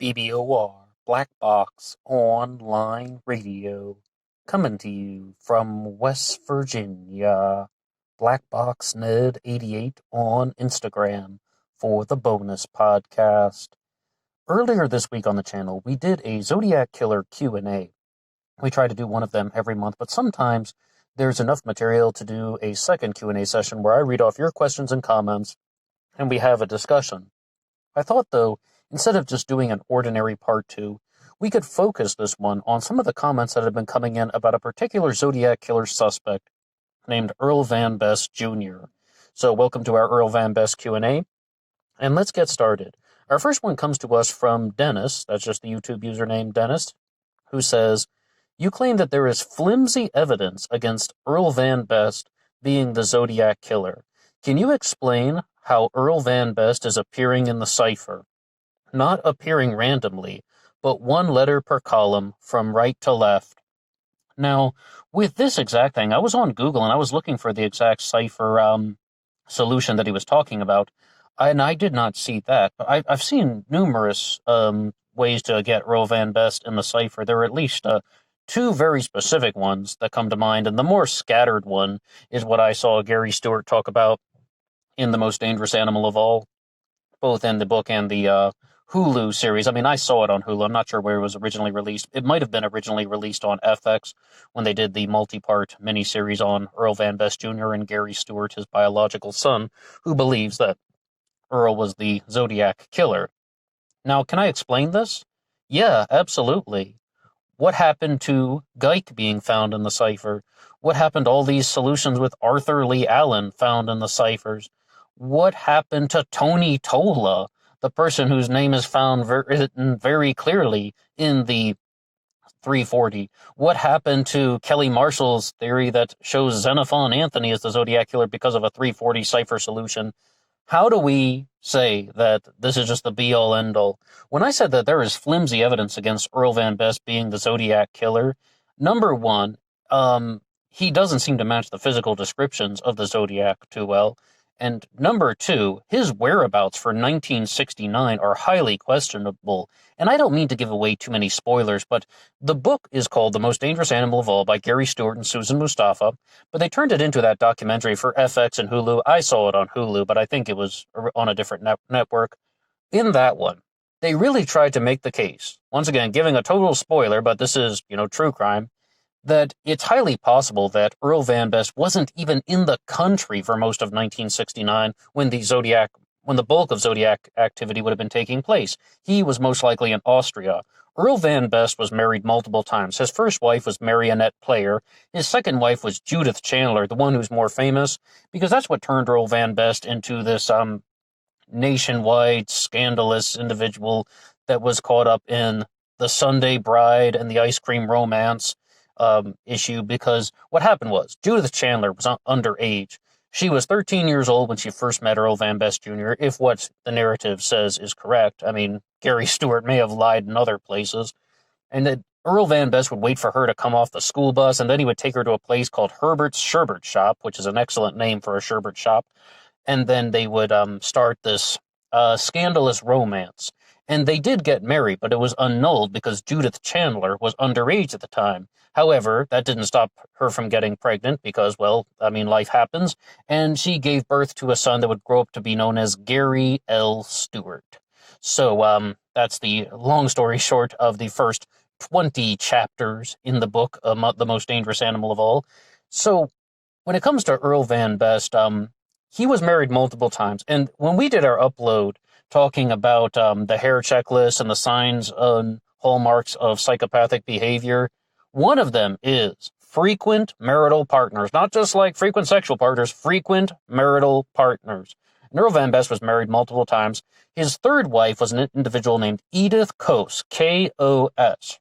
BBOR, Black Box Online Radio, coming to you from West Virginia. Black Box Ned 88 on Instagram for the bonus podcast. Earlier this week on the channel, we did a Zodiac Killer Q&A. We try to do one of them every month, but sometimes there's enough material to do a second Q&A session where I read off your questions and comments and we have a discussion. I thought, though, instead of just doing an ordinary part 2, we could focus this one on some of the comments that have been coming in about a particular Zodiac killer suspect named Earl Van Best Jr. So welcome to our Earl Van Best Q&A, and let's get started. Our first one comes to us from Dennis, that's just the YouTube username Dennis, who says, "You claim that there is flimsy evidence against Earl Van Best being the Zodiac killer. Can you explain how Earl Van Best is appearing in the cipher? Not appearing randomly, but one letter per column from right to left." Now, with this exact thing, I was on Google and I was looking for the exact cipher solution that he was talking about, and I did not see that. But I've seen numerous ways to get Earl Van Best in the cipher. There are at least two very specific ones that come to mind, and the more scattered one is what I saw Gary Stewart talk about in The Most Dangerous Animal of All, both in the book and the Hulu series. I mean, I saw it on Hulu. I'm not sure where it was originally released. It might have been originally released on FX when they did the multi-part miniseries on Earl Van Best Jr. and Gary Stewart, his biological son, who believes that Earl was the Zodiac killer. Now, can I explain this? Yeah, absolutely. What happened to Geik being found in the cipher? What happened to all these solutions with Arthur Lee Allen found in the ciphers? What happened to Tony Tola, the person whose name is found written very clearly in the 340? What happened to Kelly Marshall's theory that shows Xenophon Anthony as the Zodiac killer because of a 340 cipher solution? How do we say that this is just the be-all, end-all? When I said that there is flimsy evidence against Earl Van Best being the Zodiac killer, number one, he doesn't seem to match the physical descriptions of the Zodiac too well. And number two, his whereabouts for 1969 are highly questionable. And I don't mean to give away too many spoilers, but the book is called The Most Dangerous Animal of All by Gary Stewart and Susan Mustafa, but they turned it into that documentary for FX and Hulu. I saw it on Hulu, but I think it was on a different network. In that one, they really tried to make the case, once again, giving a total spoiler, but this is, true crime, that it's highly possible that Earl Van Best wasn't even in the country for most of 1969 when the bulk of Zodiac activity would have been taking place. He was most likely in Austria. Earl Van Best was married multiple times. His first wife was Marionette Player. His second wife was Judith Chandler, the one who's more famous, because that's what turned Earl Van Best into this nationwide scandalous individual that was caught up in the Sunday Bride and the ice cream romance issue, because what happened was Judith Chandler was underage. She was 13 years old when she first met Earl Van Best Jr., if what the narrative says is correct. I mean, Gary Stewart may have lied in other places. And that Earl Van Best would wait for her to come off the school bus, and then he would take her to a place called Herbert's Sherbet Shop, which is an excellent name for a sherbet shop. And then they would start this scandalous romance. And they did get married, but it was annulled because Judith Chandler was underage at the time. However, that didn't stop her from getting pregnant because, life happens. And she gave birth to a son that would grow up to be known as Gary L. Stewart. So that's the long story short of the first 20 chapters in the book, The Most Dangerous Animal of All. So when it comes to Earl Van Best, he was married multiple times. And when we did our upload talking about the hair checklist and the signs and hallmarks of psychopathic behavior, one of them is frequent marital partners, not just like frequent sexual partners, frequent marital partners. And Earl Van Best was married multiple times. His third wife was an individual named Edith Kos, K-O-S,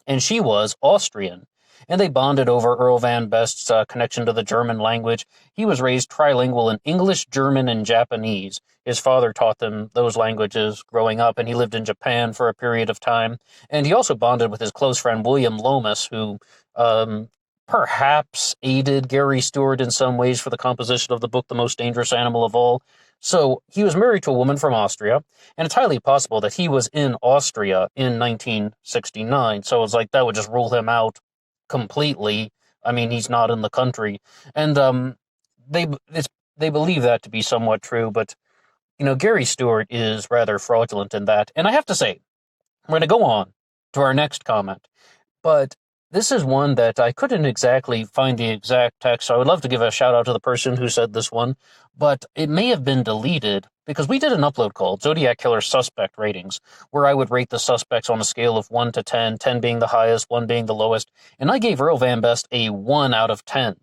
and she was Austrian. And they bonded over Earl Van Best's connection to the German language. He was raised trilingual in English, German, and Japanese. His father taught them those languages growing up, and he lived in Japan for a period of time. And he also bonded with his close friend William Lomas, who perhaps aided Gary Stewart in some ways for the composition of the book The Most Dangerous Animal of All. So he was married to a woman from Austria, and it's highly possible that he was in Austria in 1969. So it's like that would just rule him out completely. I mean, he's not in the country, and they it's, they believe that to be somewhat true. But Gary Stewart is rather fraudulent in that. And I have to say, we're going to go on to our next comment, but this is one that I couldn't exactly find the exact text, so I would love to give a shout out to the person who said this one, but it may have been deleted because we did an upload called Zodiac Killer Suspect Ratings, where I would rate the suspects on a scale of 1 to 10, 10 being the highest, 1 being the lowest, and I gave Earl Van Best a 1 out of 10.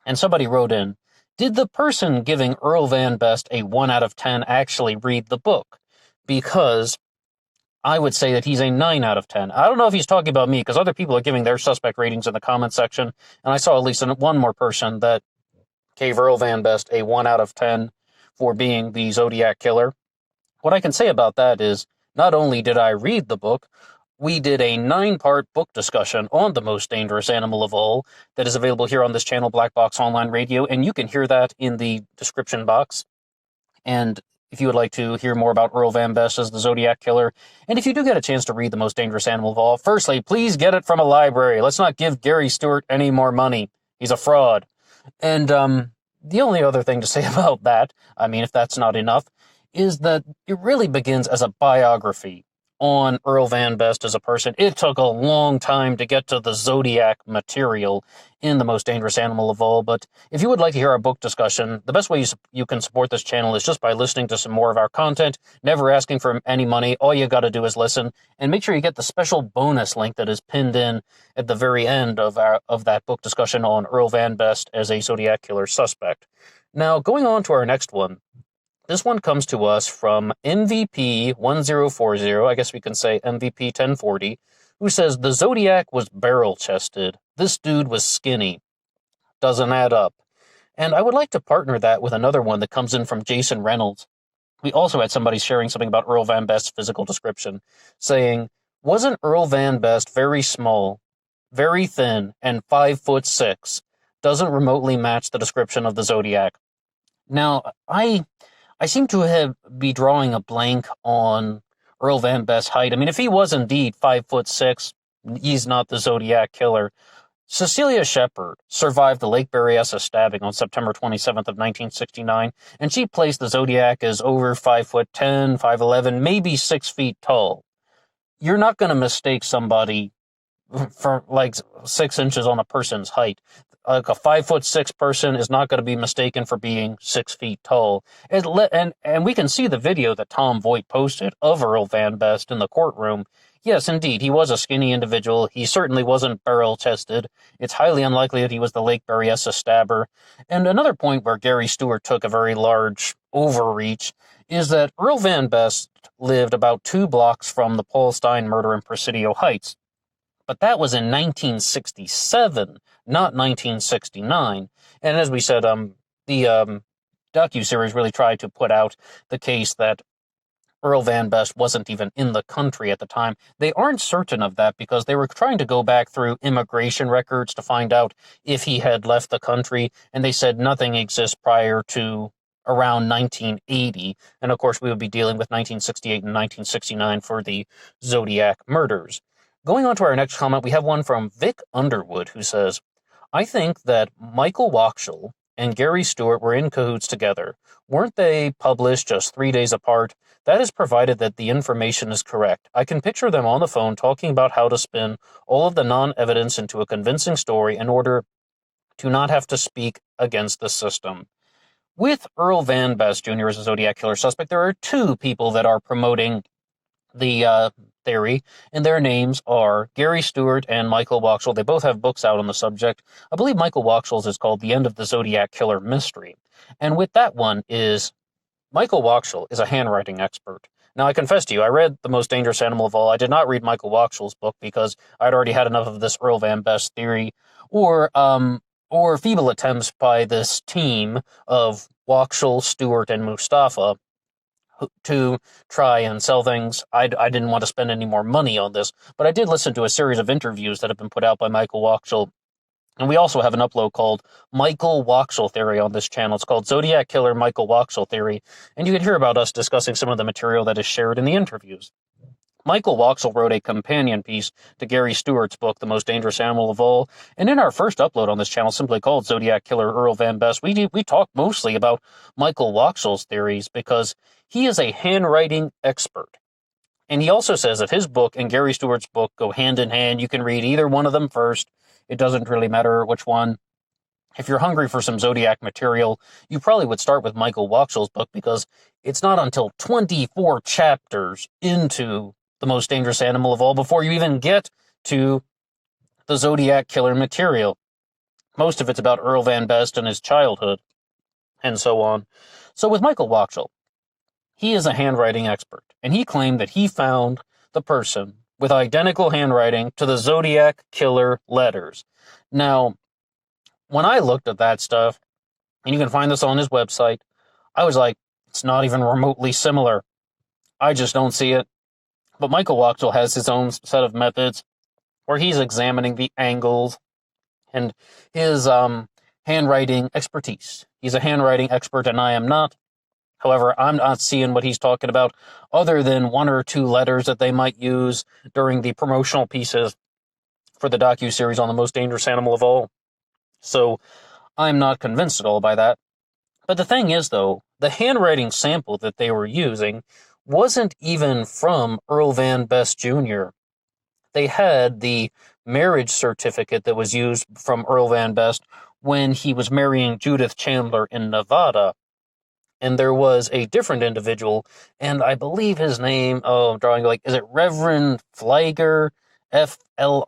And somebody wrote in, did the person giving Earl Van Best a 1 out of 10 actually read the book? Because I would say that he's a 9 out of 10. I don't know if he's talking about me, because other people are giving their suspect ratings in the comment section, and I saw at least one more person that gave Earl Van Best a 1 out of 10 for being the Zodiac Killer. What I can say about that is, not only did I read the book, we did a 9-part book discussion on the most dangerous animal of all that is available here on this channel, Black Box Online Radio, and you can hear that in the description box. And if you would like to hear more about Earl Van Best as the Zodiac Killer, and if you do get a chance to read The Most Dangerous Animal of All, firstly, please get it from a library. Let's not give Gary Stewart any more money. He's a fraud. And the only other thing to say about that, I mean, if that's not enough, is that it really begins as a biography on Earl Van Best as a person. It took a long time to get to the Zodiac material in The Most Dangerous Animal of All, but if you would like to hear our book discussion, the best way you can support this channel is just by listening to some more of our content, never asking for any money. All you gotta do is listen, and make sure you get the special bonus link that is pinned in at the very end of that book discussion on Earl Van Best as a Zodiac Killer suspect. Now, going on to our next one. This one comes to us from MVP1040, I guess we can say MVP 1040, who says, the Zodiac was barrel-chested. This dude was skinny. Doesn't add up. And I would like to partner that with another one that comes in from Jason Reynolds. We also had somebody sharing something about Earl Van Best's physical description, saying, wasn't Earl Van Best very small, very thin, and 5'6"? Doesn't remotely match the description of the Zodiac. Now, I seem to be drawing a blank on Earl Van Best's height. I mean, if he was indeed 5'6", he's not the Zodiac Killer. Cecilia Shepard survived the Lake Berryessa stabbing on September 27th of 1969, and she placed the Zodiac as over 5'10", 5'11", maybe 6 feet tall. You're not going to mistake somebody for like 6 inches on a person's height. Like a 5'6" person is not going to be mistaken for being 6 feet tall. And we can see the video that Tom Voigt posted of Earl Van Best in the courtroom. Yes, indeed, he was a skinny individual. He certainly wasn't barrel-chested. It's highly unlikely that he was the Lake Berryessa stabber. And another point where Gary Stewart took a very large overreach is that Earl Van Best lived about 2 blocks from the Paul Stein murder in Presidio Heights. But that was in 1967, not 1969. And as we said, the docuseries really tried to put out the case that Earl Van Best wasn't even in the country at the time. They aren't certain of that because they were trying to go back through immigration records to find out if he had left the country, and they said nothing exists prior to around 1980. And of course, we would be dealing with 1968 and 1969 for the Zodiac murders. Going on to our next comment, we have one from Vic Underwood, who says, I think that Michael Wachsel and Gary Stewart were in cahoots together. Weren't they published just 3 days apart? That is provided that the information is correct. I can picture them on the phone talking about how to spin all of the non-evidence into a convincing story in order to not have to speak against the system. With Earl Van Best Jr. as a Zodiac Killer suspect, there are 2 people that are promoting the theory, and their names are Gary Stewart and Michael Wachsel. They both have books out on the subject. I believe Michael Wachsel's is called The End of the Zodiac Killer Mystery. And with that one is, Michael Wachsel is a handwriting expert. Now, I confess to you, I read The Most Dangerous Animal of All. I did not read Michael Wachsel's book because I'd already had enough of this Earl Van Best theory, or feeble attempts by this team of Wachsel, Stewart, and Mustafa to try and sell things. I didn't want to spend any more money on this, but I did listen to a series of interviews that have been put out by Michael Wachsel And we also have an upload called Michael Wachsel Theory on this channel. It's called Zodiac Killer Michael Wachsel Theory, and you can hear about us discussing some of the material that is shared in the interviews. Michael Wachsel wrote a companion piece to Gary Stewart's book, The Most Dangerous Animal of All, and in our first upload on this channel, simply called Zodiac Killer Earl Van Best, we talk mostly about Michael Wachsel's theories because he is a handwriting expert. And he also says that his book and Gary Stewart's book go hand in hand. You can read either one of them first. It doesn't really matter which one. If you're hungry for some Zodiac material, you probably would start with Michael Wachsel's book because it's not until 24 chapters into The Most Dangerous Animal of All before you even get to the Zodiac Killer material. Most of it's about Earl Van Best and his childhood, and so on. So with Michael Wachsel, he is a handwriting expert, and he claimed that he found the person with identical handwriting to the Zodiac Killer letters. Now, when I looked at that stuff, and you can find this on his website, I was like, it's not even remotely similar. I just don't see it. But Michael Wachsel has his own set of methods where he's examining the angles and his handwriting expertise. He's a handwriting expert, and I am not. However, I'm not seeing what he's talking about other than one or two letters that they might use during the promotional pieces for the docuseries on The Most Dangerous Animal of All. So I'm not convinced at all by that. But the thing is, though, the handwriting sample that they were using wasn't even from Earl Van Best Jr. They had the marriage certificate that was used from Earl Van Best when he was marrying Judith Chandler in Nevada. And there was a different individual, and I believe his name, is it Reverend Fliger? Fliger,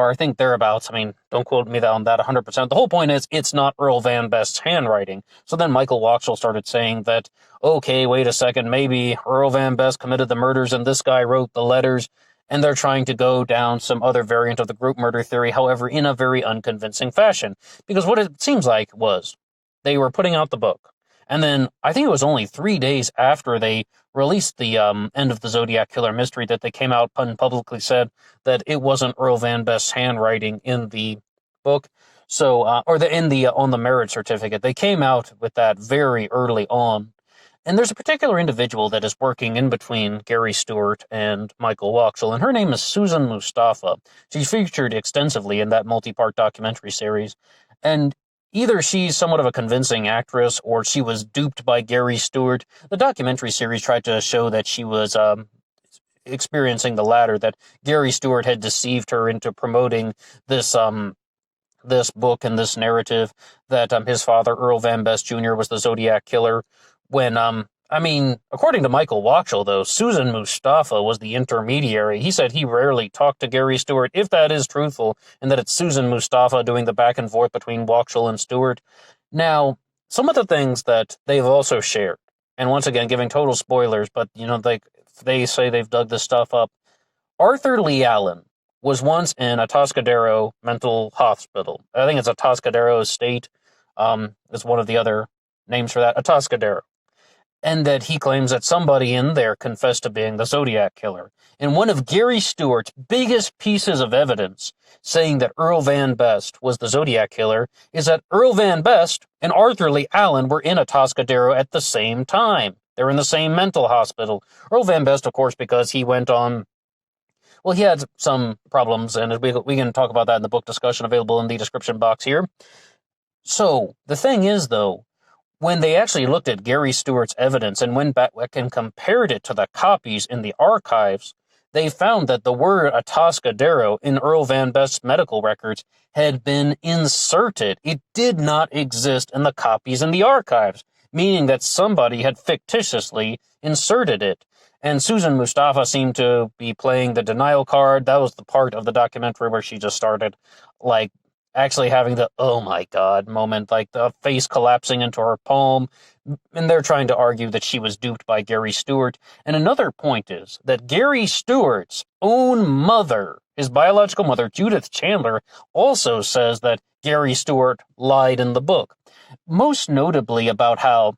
I think thereabouts. I mean, don't quote me on that 100%. The whole point is, it's not Earl Van Best's handwriting. So then Michael Wachsel started saying that, okay, wait a second, maybe Earl Van Best committed the murders and this guy wrote the letters, and they're trying to go down some other variant of the group murder theory, however, in a very unconvincing fashion. Because what it seems like was, they were putting out the book, and then I think it was only 3 days after they released the end of the Zodiac Killer mystery that they came out and publicly said that it wasn't Earl Van Best's handwriting in the book. So, on the marriage certificate, they came out with that very early on. And there's a particular individual that is working in between Gary Stewart and Michael Wachsel, and her name is Susan Mustafa. She's featured extensively in that multi-part documentary series, and either she's somewhat of a convincing actress or she was duped by Gary Stewart. The documentary series tried to show that she was experiencing the latter, that Gary Stewart had deceived her into promoting this book and this narrative that his father, Earl Van Best Jr., was the Zodiac Killer. When, according to Michael Wachsel, though, Susan Mustafa was the intermediary. He said he rarely talked to Gary Stewart, if that is truthful, and that it's Susan Mustafa doing the back and forth between Wachsel and Stewart. Now, some of the things that they've also shared, and once again, giving total spoilers, but, they say they've dug this stuff up. Arthur Lee Allen was once in Atascadero Mental Hospital. I think it's Atascadero State, is one of the other names for that, Atascadero. And that he claims that somebody in there confessed to being the Zodiac Killer. And one of Gary Stewart's biggest pieces of evidence saying that Earl Van Best was the Zodiac Killer is that Earl Van Best and Arthur Lee Allen were in Atascadero at the same time. They're in the same mental hospital. Earl Van Best, of course, because he went on, he had some problems, and we can talk about that in the book discussion available in the description box here. So, the thing is, though, when they actually looked at Gary Stewart's evidence and went back and compared it to the copies in the archives, they found that the word Atascadero in Earl Van Best's medical records had been inserted. It did not exist in the copies in the archives, meaning that somebody had fictitiously inserted it. And Susan Mustafa seemed to be playing the denial card. That was the part of the documentary where she just started, actually having the, oh my God moment, the face collapsing into her palm. And they're trying to argue that she was duped by Gary Stewart. And another point is that Gary Stewart's own mother, his biological mother, Judith Chandler, also says that Gary Stewart lied in the book. Most notably about how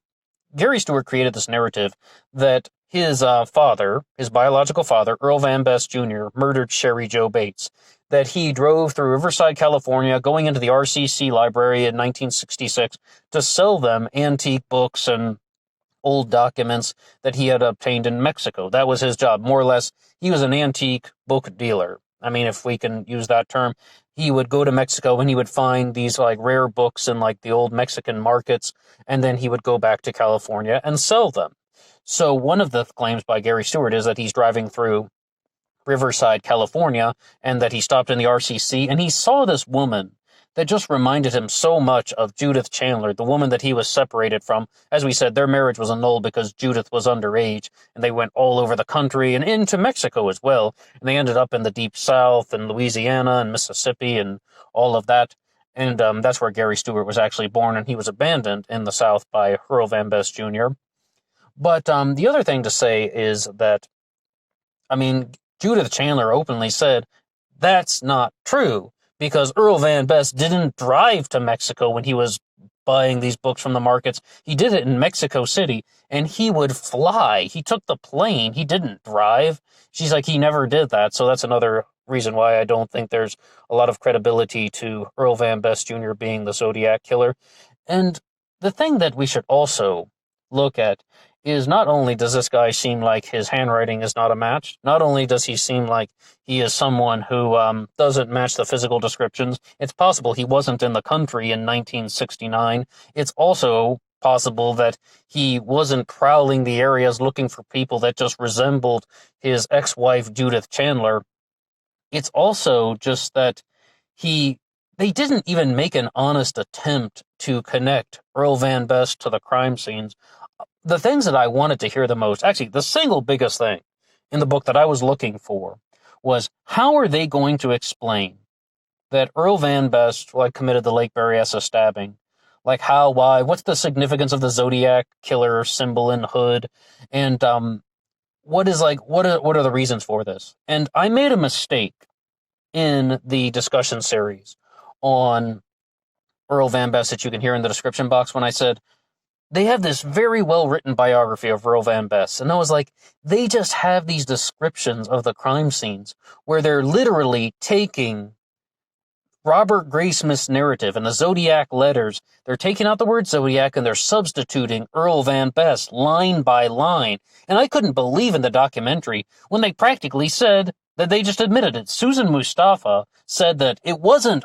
Gary Stewart created this narrative that his father, his biological father, Earl Van Best Jr., murdered Sherry Jo Bates. that he drove through Riverside, California, going into the RCC library in 1966 to sell them antique books and old documents that he had obtained in Mexico. That was his job. More or less, he was an antique book dealer. I mean, if we can use that term, he would go to Mexico and he would find these like rare books in like the old Mexican markets, and then he would go back to California and sell them. So one of the claims by Gary Stewart is that he's driving through Riverside, California, and that he stopped in the RCC and he saw this woman that just reminded him so much of Judith Chandler, the woman that he was separated from. As we said, their marriage was annulled because Judith was underage, and they went all over the country and into Mexico as well. And they ended up in the Deep South and Louisiana and Mississippi and all of that. And that's where Gary Stewart was actually born, and he was abandoned in the South by Earl Van Best Jr. But the other thing to say is that, I mean, Judith Chandler openly said, that's not true, because Earl Van Best didn't drive to Mexico when he was buying these books from the markets. He did it in Mexico City, and he would fly. He took the plane. He didn't drive. She's like, he never did that, so that's another reason why I don't think there's a lot of credibility to Earl Van Best Jr. being the Zodiac killer. And the thing that we should also look at is not only does this guy seem like his handwriting is not a match, not only does he seem like he is someone who doesn't match the physical descriptions, it's possible he wasn't in the country in 1969. It's also possible that he wasn't prowling the areas looking for people that just resembled his ex-wife Judith Chandler. It's also just that they didn't even make an honest attempt to connect Earl Van Best to the crime scenes. The things that I wanted to hear the most, actually, the single biggest thing in the book that I was looking for was, how are they going to explain that Earl Van Best committed the Lake Berryessa stabbing? Like how, why, what's the significance of the Zodiac killer symbol and hood? And what are the reasons for this? And I made a mistake in the discussion series on Earl Van Best that you can hear in the description box when I said, they have this very well-written biography of Earl Van Best. And I was like, they just have these descriptions of the crime scenes where they're literally taking Robert Graysmith's narrative and the Zodiac letters. They're taking out the word Zodiac and they're substituting Earl Van Best line by line. And I couldn't believe in the documentary when they practically said that they just admitted it. Susan Mustafa said that it wasn't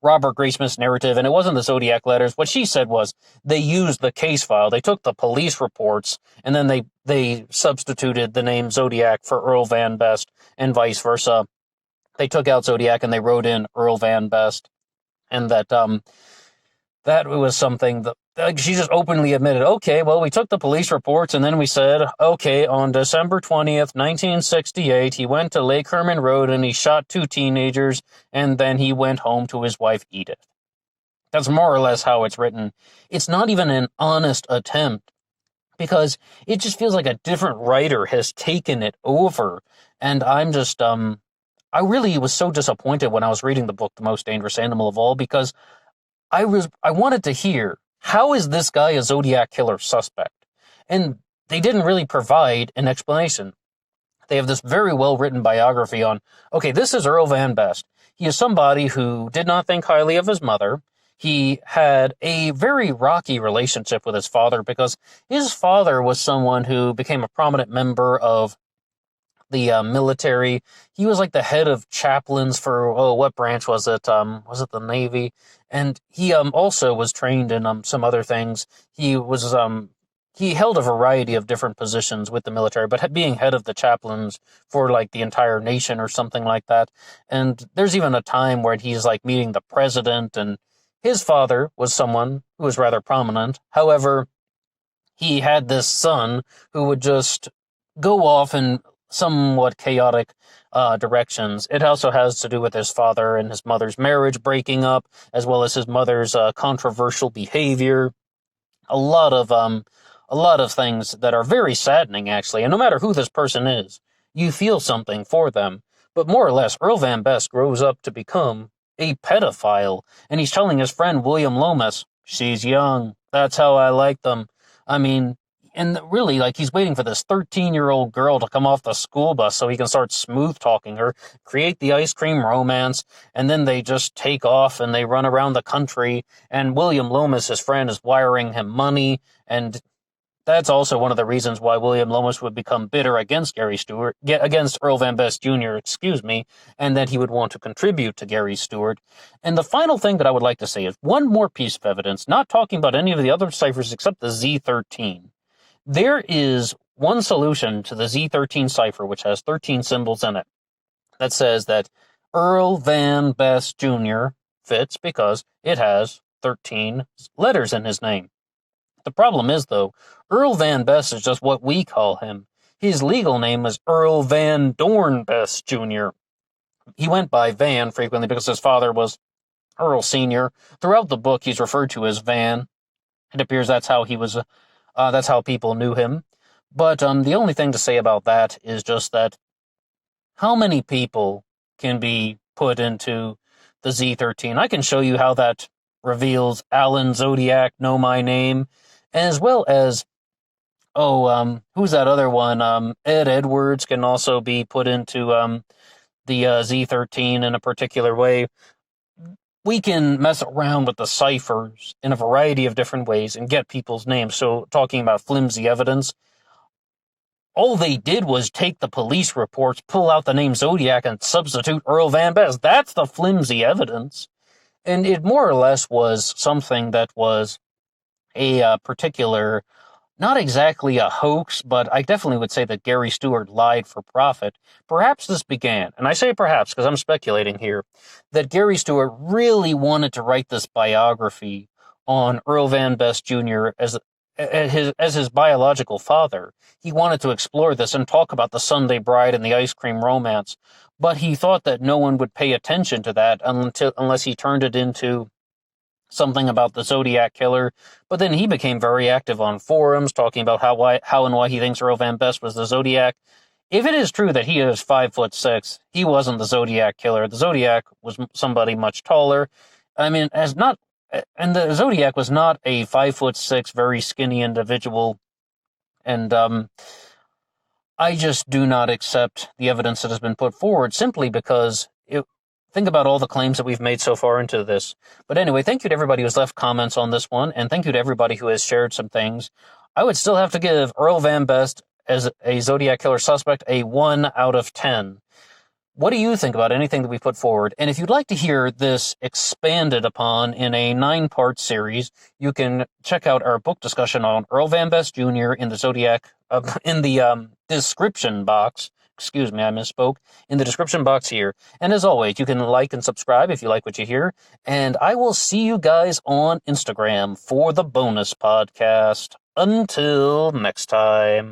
Robert Graysmith's narrative, and it wasn't the Zodiac letters. What she said was they used the case file. They took the police reports, and then they substituted the name Zodiac for Earl Van Best, and vice versa. They took out Zodiac, and they wrote in Earl Van Best, and that was something that she just openly admitted, okay, well, we took the police reports, and then we said, okay, on December 20th, 1968, he went to Lake Herman Road, and he shot 2 teenagers, and then he went home to his wife, Edith. That's more or less how it's written. It's not even an honest attempt, because it just feels like a different writer has taken it over, and I'm just, I really was so disappointed when I was reading the book, The Most Dangerous Animal of All, because I wanted to hear, how is this guy a Zodiac killer suspect? And they didn't really provide an explanation. They have this very well-written biography on, okay, this is Earl Van Best. He is somebody who did not think highly of his mother. He had a very rocky relationship with his father because his father was someone who became a prominent member of the military. He was like the head of chaplains for, what branch was it? Was it the Navy? And he also was trained in some other things. He held a variety of different positions with the military, but being head of the chaplains for like the entire nation or something like that. And there's even a time where he's like meeting the president, and his father was someone who was rather prominent. However, he had this son who would just go off in somewhat chaotic directions. It also has to do with his father and his mother's marriage breaking up, as well as his mother's controversial behavior. A lot of things that are very saddening, actually. And no matter who this person is, you feel something for them. But more or less, Earl Van Best grows up to become a pedophile, and he's telling his friend William Lomas, she's young, that's how I like them. I mean, And really, like, he's waiting for this 13-year-old girl to come off the school bus so he can start smooth-talking her, create the ice cream romance, and then they just take off and they run around the country, and William Loomis, his friend, is wiring him money, and that's also one of the reasons why William Loomis would become bitter against against Earl Van Best Jr., and that he would want to contribute to Gary Stewart. And the final thing that I would like to say is one more piece of evidence, not talking about any of the other ciphers except the Z13. There is one solution to the Z13 cipher, which has 13 symbols in it, that says that Earl Van Best Jr. fits because it has 13 letters in his name. The problem is, though, Earl Van Best is just what we call him. His legal name is Earl Van Dorn Best Jr. He went by Van frequently because his father was Earl Sr. Throughout the book, he's referred to as Van. It appears that's how he was. That's how people knew him. But the only thing to say about that is just that how many people can be put into the Z13? I can show you how that reveals Alan Zodiac, Know My Name, as well as, who's that other one? Ed Edwards can also be put into the Z13 in a particular way. We can mess around with the ciphers in a variety of different ways and get people's names. So, talking about flimsy evidence, all they did was take the police reports, pull out the name Zodiac, and substitute Earl Van Best. That's the flimsy evidence. And it more or less was something that was a particular, not exactly a hoax, but I definitely would say that Gary Stewart lied for profit. Perhaps this began, and I say perhaps because I'm speculating here, that Gary Stewart really wanted to write this biography on Earl Van Best Jr. as his biological father. He wanted to explore this and talk about the Sunday Bride and the ice cream romance, but he thought that no one would pay attention to that unless he turned it into something about the Zodiac killer. But then he became very active on forums, talking about how and why he thinks Earl Van Best was the Zodiac. If it is true that he is 5'6", he wasn't the Zodiac killer. The Zodiac was somebody much taller. I mean, and the Zodiac was not a 5'6", very skinny individual. And I just do not accept the evidence that has been put forward simply because think about all the claims that we've made so far into this. But anyway, thank you to everybody who's left comments on this one, and thank you to everybody who has shared some things. I would still have to give Earl Van Best as a Zodiac killer suspect a 1 out of 10. What do you think about anything that we put forward? And if you'd like to hear this expanded upon in a 9-part series, you can check out our book discussion on Earl Van Best Jr. in the Zodiac, in the description box. Excuse me, I misspoke. In the description box here. And as always, you can like and subscribe if you like what you hear. And I will see you guys on Instagram for the bonus podcast. Until next time.